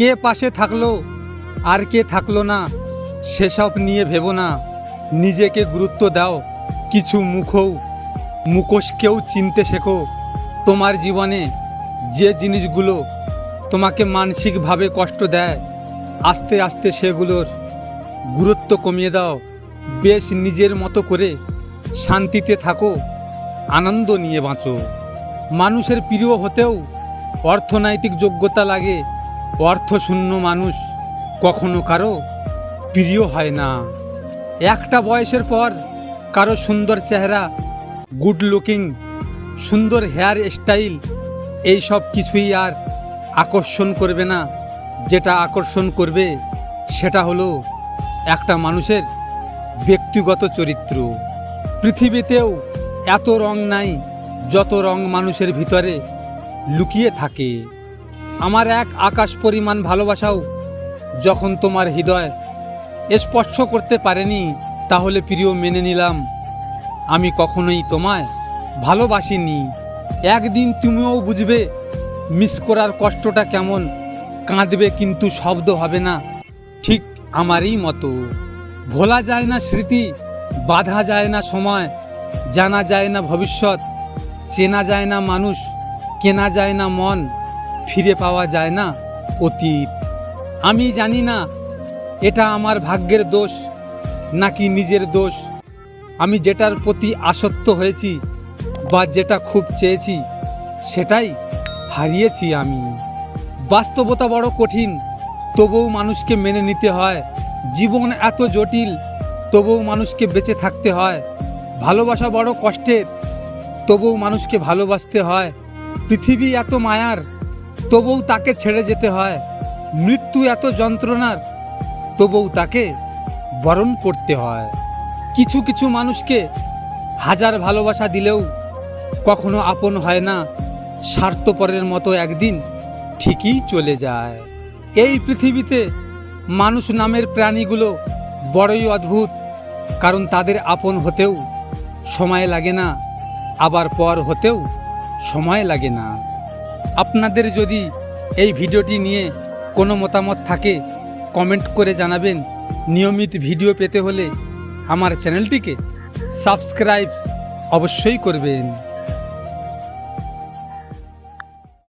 কে পাশে থাকলো আর কে থাকলো না সেসব নিয়ে ভেবো না। নিজেকে গুরুত্ব দাও, কিছু মুখোশকেও চিনতে শেখো। তোমার জীবনে যে জিনিসগুলো তোমাকে মানসিকভাবে কষ্ট দেয়, আস্তে আস্তে সেগুলোর গুরুত্ব কমিয়ে দাও। বেশ নিজের মতো করে শান্তিতে থাকো, আনন্দ নিয়ে বাঁচো। মানুষের প্রিয় হতেও অর্থনৈতিক যোগ্যতা লাগে। অর্থশূন্য মানুষ কখনো কারো প্রিয় হয় না। একটা বয়সের পর কারো সুন্দর চেহারা, গুড লুকিং, সুন্দর হেয়ার স্টাইল, এই সব কিছুই আর আকর্ষণ করবে না। যেটা আকর্ষণ করবে সেটা হলো একটা মানুষের ব্যক্তিগত চরিত্র। পৃথিবীতেও এত রং নাই যত রং মানুষের ভিতরে লুকিয়ে থাকে। আমার এক আকাশ পরিমাণ ভালোবাসাও যখন তোমার হৃদয় স্পর্শ করতে পারেনি, তাহলে প্রিয় মেনে নিলাম আমি কখনোই তোমায় ভালোবাসিনি। একদিন তুমিও বুঝবে মিস করার কষ্টটা কেমন। কাঁদবে কিন্তু শব্দ হবে না, ঠিক আমারই মতো। ভোলা যায় না স্মৃতি, বাঁধা যায় না সময়, জানা যায় না ভবিষ্যৎ, চেনা যায় না মানুষ, কেনা যায় না মন, ফিরে পাওয়া যায় না অতীত। আমি জানি না এটা আমার ভাগ্যের দোষ নাকি নিজের দোষ। আমি যেটার প্রতি আসক্ত হয়েছি বা যেটা খুব চেয়েছি সেটাই হারিয়েছি আমি। বাস্তবতা বড় কঠিন, তবুও মানুষকে মেনে নিতে হয়। জীবন এত জটিল, তবুও মানুষকে বেঁচে থাকতে হয়। ভালোবাসা বড় কষ্টের, তবুও মানুষকে ভালোবাসতে হয়। পৃথিবী এত মায়ার, তবুও তাকে ছেড়ে যেতে হয়। মৃত্যু এত যন্ত্রণার, তবুও তাকে বরণ করতে হয়। কিছু কিছু মানুষকে হাজার ভালোবাসা দিলেও কখনো আপন হয় না। স্বার্থপরের মতো একদিন ঠিকই চলে যায়। এই পৃথিবীতে মানুষ নামের প্রাণীগুলো বড়ই অদ্ভুত, কারণ তাদের আপন হতেও সময় লাগে না, আবার পর হতেও সময় লাগে না। আপনাদের যদি এই ভিডিওটি নিয়ে কোনো মতামত থাকে কমেন্ট করে জানাবেন। নিয়মিত ভিডিও পেতে হলে আমার চ্যানেলটিকে সাবস্ক্রাইব অবশ্যই করবেন।